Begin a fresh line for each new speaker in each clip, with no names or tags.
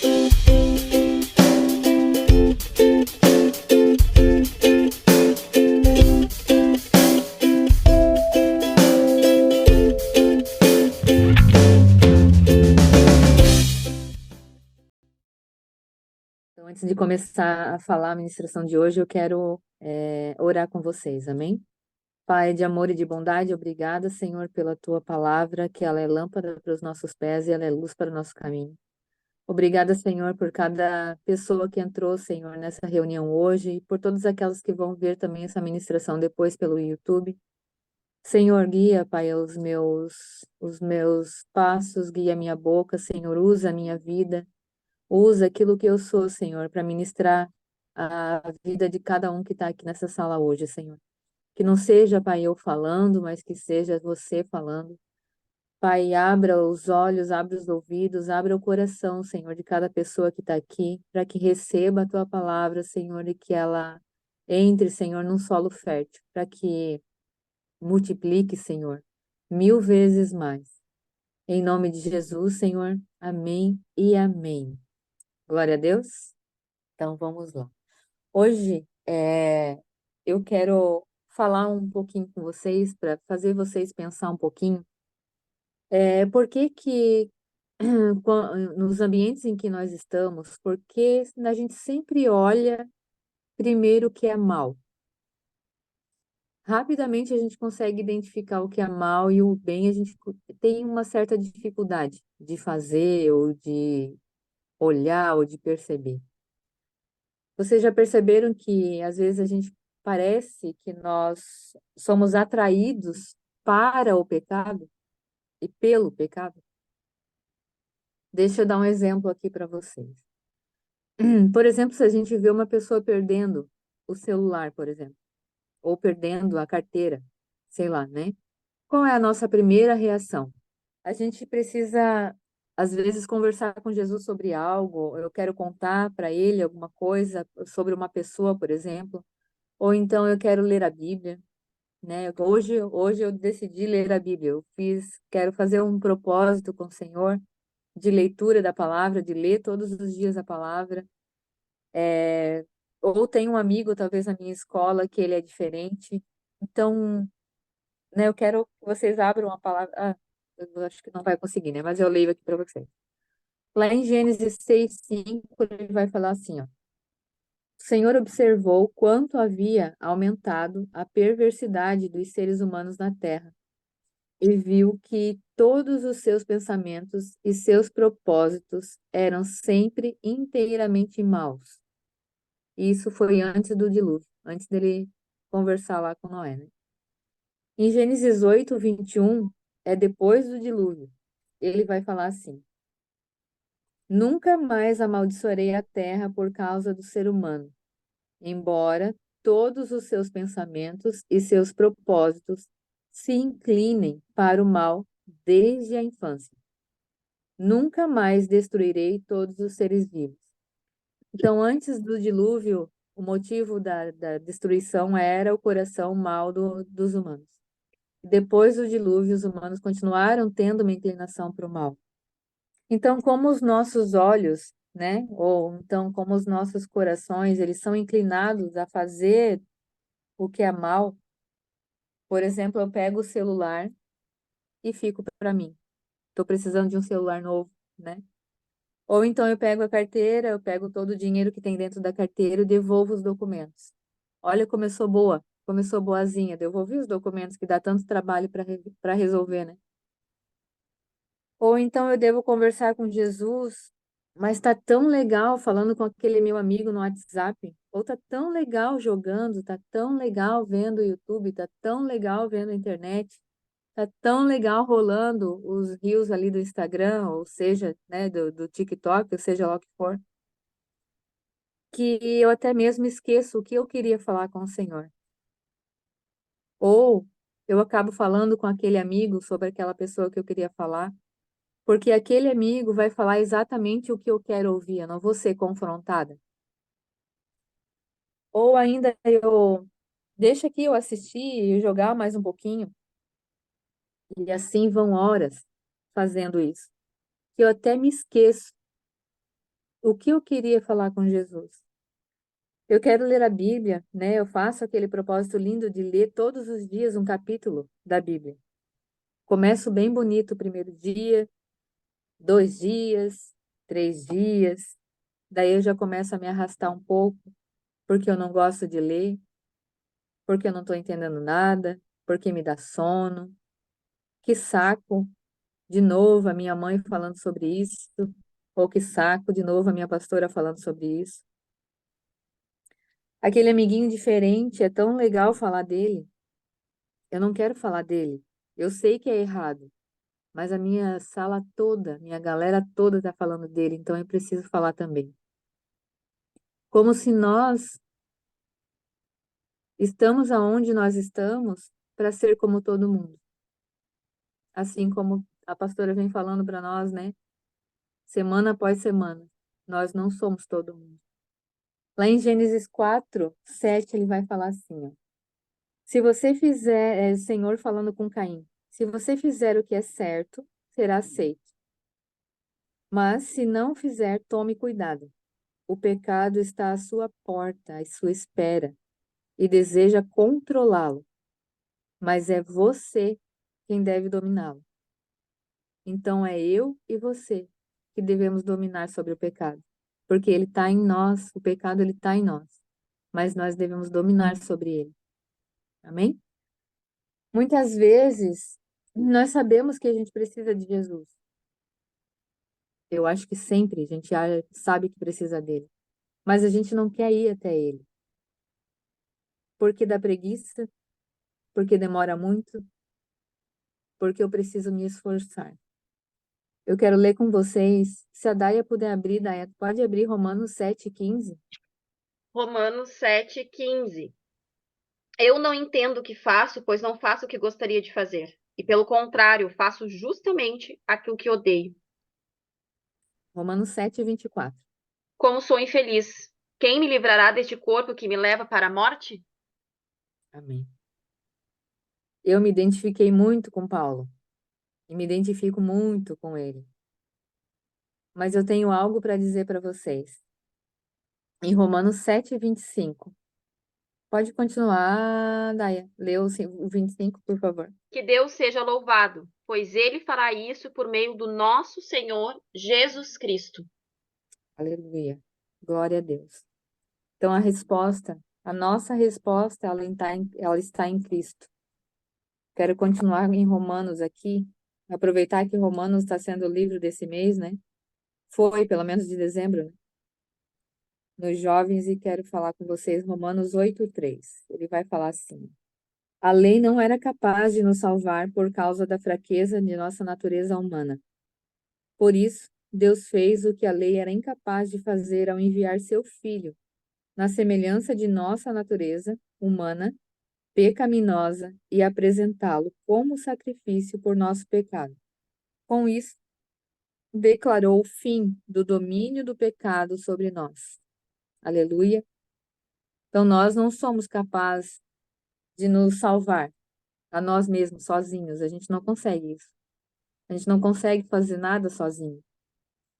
Então, antes de começar a falar a ministração de hoje, eu quero orar com vocês, amém? Pai de amor e de bondade, obrigada, Senhor, pela tua palavra, que ela é lâmpada para os nossos pés e ela é luz para o nosso caminho. Obrigada, Senhor, por cada pessoa que entrou, Senhor, nessa reunião hoje e por todas aquelas que vão ver também essa ministração depois pelo YouTube. Senhor, guia, Pai, os meus passos, guia a minha boca, Senhor, usa a minha vida. Usa aquilo que eu sou, Senhor, para ministrar a vida de cada um que está aqui nessa sala hoje, Senhor. Que não seja, Pai, eu falando, mas que seja você falando. Pai, abra os olhos, abra os ouvidos, abra o coração, Senhor, de cada pessoa que está aqui, para que receba a tua palavra, Senhor, e que ela entre, Senhor, num solo fértil, para que multiplique, Senhor, 1000 vezes mais. Em nome de Jesus, Senhor. Amém e amém. Glória a Deus. Então vamos lá. Hoje eu quero falar um pouquinho com vocês para fazer vocês pensar um pouquinho. Por que que nos ambientes em que nós estamos, por que a gente sempre olha primeiro o que é mal? Rapidamente a gente consegue identificar o que é mal e o bem, a gente tem uma certa dificuldade de fazer ou de olhar ou de perceber. Vocês já perceberam que às vezes a gente parece que nós somos atraídos para o pecado e pelo pecado? Deixa eu dar um exemplo aqui para vocês. Por exemplo, se a gente vê uma pessoa perdendo o celular, por exemplo, ou perdendo a carteira, sei lá, né? Qual é a nossa primeira reação? A gente precisa, às vezes, conversar com Jesus sobre algo, eu quero contar para ele alguma coisa sobre uma pessoa, por exemplo. Ou então eu quero ler a Bíblia, né? Hoje eu decidi ler a Bíblia. Quero fazer um propósito com o Senhor de leitura da palavra, de ler todos os dias a palavra. Ou tem um amigo, talvez na minha escola, que ele é diferente. Então, né, eu quero que vocês abram a palavra. Eu acho que não vai conseguir, né? Mas eu leio aqui para vocês. Lá em Gênesis 6:5, ele vai falar assim, ó. O Senhor observou quanto havia aumentado a perversidade dos seres humanos na terra e viu que todos os seus pensamentos e seus propósitos eram sempre inteiramente maus. Isso foi antes do dilúvio, antes dele conversar lá com Noé, né? Em Gênesis 8:21, é depois do dilúvio. Ele vai falar assim: Nunca mais amaldiçoarei a terra por causa do ser humano, embora todos os seus pensamentos e seus propósitos se inclinem para o mal desde a infância. Nunca mais destruirei todos os seres vivos. Então, antes do dilúvio, o motivo da destruição era o coração mau dos humanos. Depois do dilúvio, os humanos continuaram tendo uma inclinação para o mal. Então, como os nossos olhos, né, ou então como os nossos corações, eles são inclinados a fazer o que é mal. Por exemplo, eu pego o celular e fico para mim. Estou precisando de um celular novo, né? Ou então eu pego a carteira, eu pego todo o dinheiro que tem dentro da carteira e devolvo os documentos. Olha como eu sou boa, como eu sou boazinha, devolvi os documentos que dá tanto trabalho para resolver, né? Ou então eu devo conversar com Jesus, mas tá tão legal falando com aquele meu amigo no WhatsApp, ou tá tão legal jogando, tá tão legal vendo o YouTube, tá tão legal vendo a internet, tá tão legal rolando os reels ali do Instagram, ou seja, né, do TikTok, ou seja lá o que for, que eu até mesmo esqueço o que eu queria falar com o Senhor. Ou eu acabo falando com aquele amigo sobre aquela pessoa que eu queria falar, porque aquele amigo vai falar exatamente o que eu quero ouvir, eu não vou ser confrontada. Ou ainda eu deixa aqui eu assistir e jogar mais um pouquinho, e assim vão horas fazendo isso. Que eu até me esqueço o que eu queria falar com Jesus? Eu quero ler a Bíblia, né? Eu faço aquele propósito lindo de ler todos os dias um capítulo da Bíblia. Começo bem bonito o primeiro dia, 2 dias, 3 dias. Daí eu já começo a me arrastar um pouco, porque eu não gosto de ler, porque eu não estou entendendo nada, porque me dá sono. Que saco, de novo a minha mãe falando sobre isso, ou que saco, de novo a minha pastora falando sobre isso. Aquele amiguinho diferente, é tão legal falar dele. Eu não quero falar dele. Eu sei que é errado, mas a minha sala toda, minha galera toda está falando dele, então eu preciso falar também. Como se nós estamos aonde nós estamos para ser como todo mundo. Assim como a pastora vem falando para nós, né? Semana após semana. Nós não somos todo mundo. Lá em Gênesis 4:7 ele vai falar assim, ó. Se você fizer, é o Senhor falando com Caim, se você fizer o que é certo, será aceito. Mas se não fizer, tome cuidado. O pecado está à sua porta, à sua espera, e deseja controlá-lo, mas é você quem deve dominá-lo. Então é eu e você que devemos dominar sobre o pecado, porque ele está em nós, o pecado ele está em nós, mas nós devemos dominar sobre ele. Amém? Muitas vezes nós sabemos que a gente precisa de Jesus. Eu acho que sempre a gente sabe que precisa dele, mas a gente não quer ir até ele, porque dá preguiça, porque demora muito, porque eu preciso me esforçar. Eu quero ler com vocês, se a Daia puder abrir, Daia, pode abrir Romanos 7:15.
Romanos 7:15. Eu não entendo o que faço, pois não faço o que gostaria de fazer. E pelo contrário, faço justamente aquilo que odeio.
Romanos 7:24.
Como sou infeliz. Quem me livrará deste corpo que me leva para a morte?
Amém. Eu me identifiquei muito com Paulo e me identifico muito com ele. Mas eu tenho algo para dizer para vocês. Em Romanos 7:25. Pode continuar, Daia. Lê o 25, por favor.
Que Deus seja louvado, pois ele fará isso por meio do nosso Senhor Jesus Cristo.
Aleluia. Glória a Deus. Então, a nossa resposta, ela está em Cristo. Quero continuar em Romanos aqui, aproveitar que Romanos está sendo o livro desse mês, né? Foi, pelo menos de dezembro, né? Nos jovens, e quero falar com vocês Romanos 8:3. Ele vai falar assim: a lei não era capaz de nos salvar por causa da fraqueza de nossa natureza humana. Por isso, Deus fez o que a lei era incapaz de fazer ao enviar seu Filho, na semelhança de nossa natureza humana, pecaminosa, e apresentá-lo como sacrifício por nosso pecado. Com isso, declarou o fim do domínio do pecado sobre nós. Aleluia. Então, nós não somos capazes de nos salvar a nós mesmos sozinhos. A gente não consegue isso. A gente não consegue fazer nada sozinho.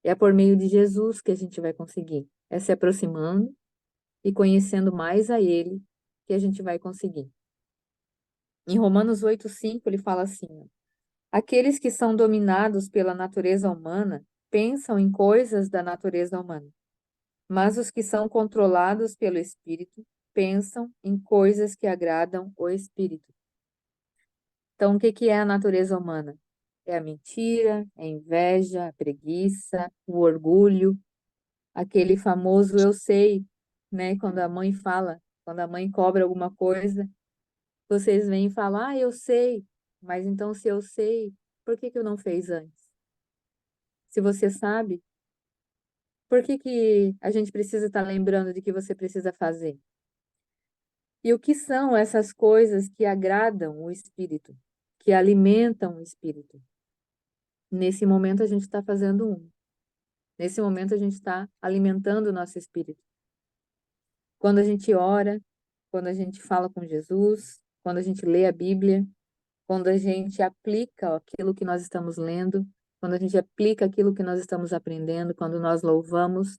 É por meio de Jesus que a gente vai conseguir. É se aproximando e conhecendo mais a Ele que a gente vai conseguir. Em Romanos 8:5 ele fala assim: ó, aqueles que são dominados pela natureza humana pensam em coisas da natureza humana, mas os que são controlados pelo Espírito pensam em coisas que agradam o Espírito. Então, o que que é a natureza humana? É a mentira, é a inveja, a preguiça, o orgulho, aquele famoso eu sei, né? Quando a mãe fala, quando a mãe cobra alguma coisa, vocês vêm e falam, ah, eu sei, mas então se eu sei, por que que eu não fez antes? Se você sabe, por que que a gente precisa estar lembrando de que você precisa fazer? E o que são essas coisas que agradam o espírito, que alimentam o espírito? Nesse momento a gente está fazendo um. Nesse momento a gente está alimentando o nosso espírito. Quando a gente ora, quando a gente fala com Jesus, quando a gente lê a Bíblia, quando a gente aplica aquilo que nós estamos lendo, quando a gente aplica aquilo que nós estamos aprendendo, quando nós louvamos,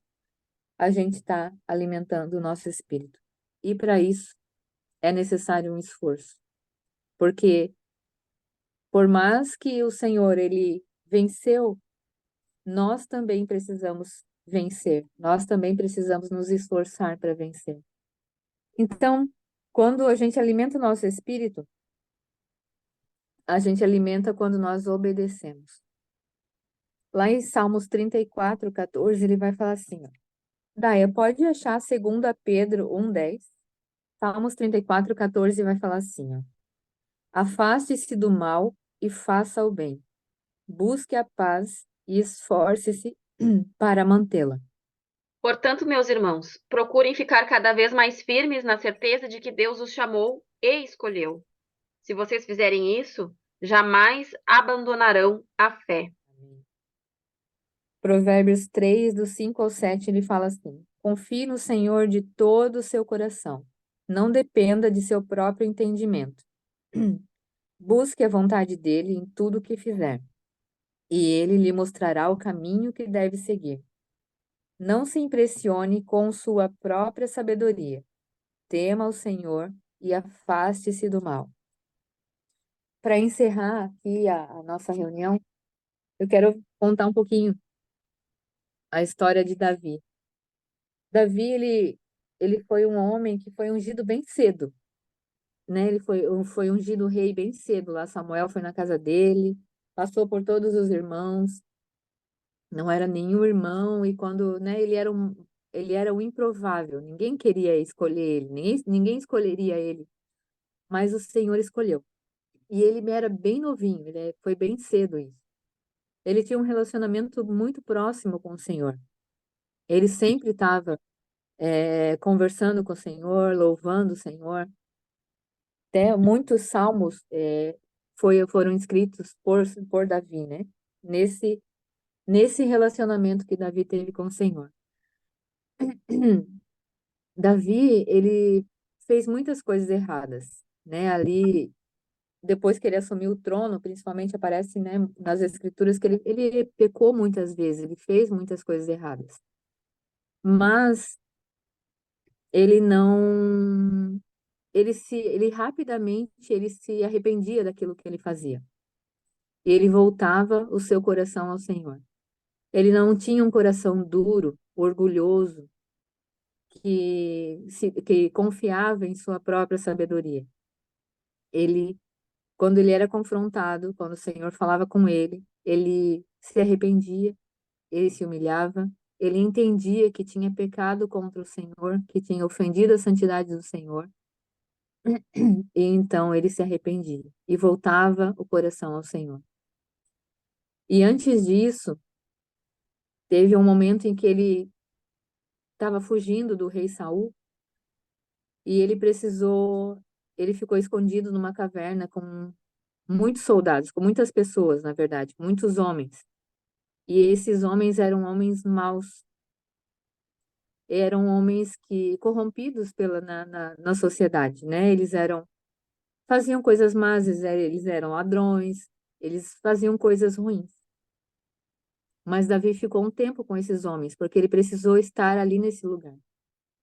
a gente está alimentando o nosso espírito. E para isso é necessário um esforço, porque por mais que o Senhor ele venceu, nós também precisamos vencer. Nós também precisamos nos esforçar para vencer. Então, quando a gente alimenta o nosso espírito, a gente alimenta quando nós obedecemos. Lá em Salmos 34, 14, ele vai falar assim, ó. Daí, pode achar 2 Pedro 1:10. Salmos 34, 14 vai falar assim, ó. Afaste-se do mal e faça o bem. Busque a paz e esforce-se para mantê-la.
Portanto, meus irmãos, procurem ficar cada vez mais firmes na certeza de que Deus os chamou e escolheu. Se vocês fizerem isso, jamais abandonarão a fé.
Provérbios 3, do 5 ao 7, ele fala assim: confie no Senhor de todo o seu coração. Não dependa de seu próprio entendimento. Busque a vontade dele em tudo o que fizer, e ele lhe mostrará o caminho que deve seguir. Não se impressione com sua própria sabedoria. Tema o Senhor e afaste-se do mal. Para encerrar aqui a nossa reunião, eu quero contar um pouquinho a história de Davi. Davi, ele foi um homem que foi ungido bem cedo, né? Ele foi ungido rei bem cedo. Lá Samuel foi na casa dele, passou por todos os irmãos, não era nenhum irmão, e quando, né, ele era o improvável, ninguém queria escolher ele, ninguém escolheria ele, mas o Senhor escolheu. E ele era bem novinho, foi bem cedo isso. Ele tinha um relacionamento muito próximo com o Senhor. Ele sempre estava conversando com o Senhor, louvando o Senhor. Até muitos salmos foram escritos por Davi, né? Nesse relacionamento que Davi teve com o Senhor. Davi, ele fez muitas coisas erradas, né? Ali, depois que ele assumiu o trono, principalmente aparece, né, nas escrituras que ele pecou muitas vezes, ele fez muitas coisas erradas. Mas ele não, ele rapidamente, ele se arrependia daquilo que ele fazia. E ele voltava o seu coração ao Senhor. Ele não tinha um coração duro, orgulhoso, que confiava em sua própria sabedoria. Ele, quando ele era confrontado, quando o Senhor falava com ele se arrependia, ele se humilhava, ele entendia que tinha pecado contra o Senhor, que tinha ofendido a santidade do Senhor, e então ele se arrependia e voltava o coração ao Senhor. E antes disso, teve um momento em que ele estava fugindo do rei Saul e ele ficou escondido numa caverna com muitos soldados, com muitas pessoas, na verdade, muitos homens. E esses homens eram homens maus, eram homens que corrompidos na sociedade, né? Faziam coisas más, eles eram ladrões, eles faziam coisas ruins. Mas Davi ficou um tempo com esses homens, porque ele precisou estar ali nesse lugar.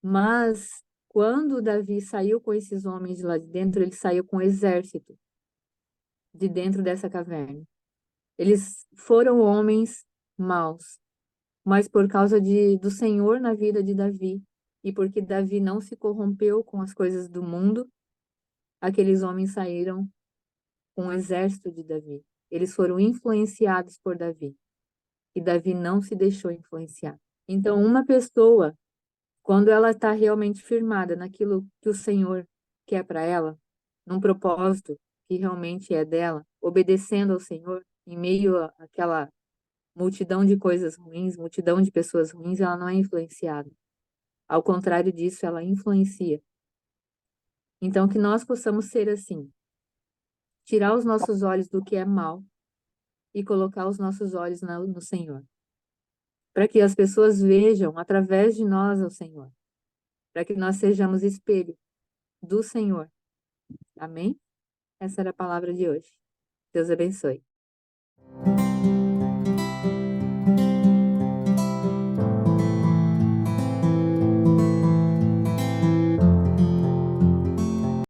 Mas quando Davi saiu com esses homens de lá de dentro, ele saiu com um exército de dentro dessa caverna. Eles foram homens maus, mas por causa do Senhor na vida de Davi, e porque Davi não se corrompeu com as coisas do mundo, aqueles homens saíram com o exército de Davi. Eles foram influenciados por Davi, e Davi não se deixou influenciar. Então, uma pessoa, quando ela está realmente firmada naquilo que o Senhor quer para ela, num propósito que realmente é dela, obedecendo ao Senhor, em meio àquela multidão de coisas ruins, multidão de pessoas ruins, ela não é influenciada. Ao contrário disso, ela influencia. Então, que nós possamos ser assim, tirar os nossos olhos do que é mal e colocar os nossos olhos no Senhor, para que as pessoas vejam através de nós ao Senhor, para que nós sejamos espelho do Senhor. Amém? Essa era a palavra de hoje. Deus abençoe.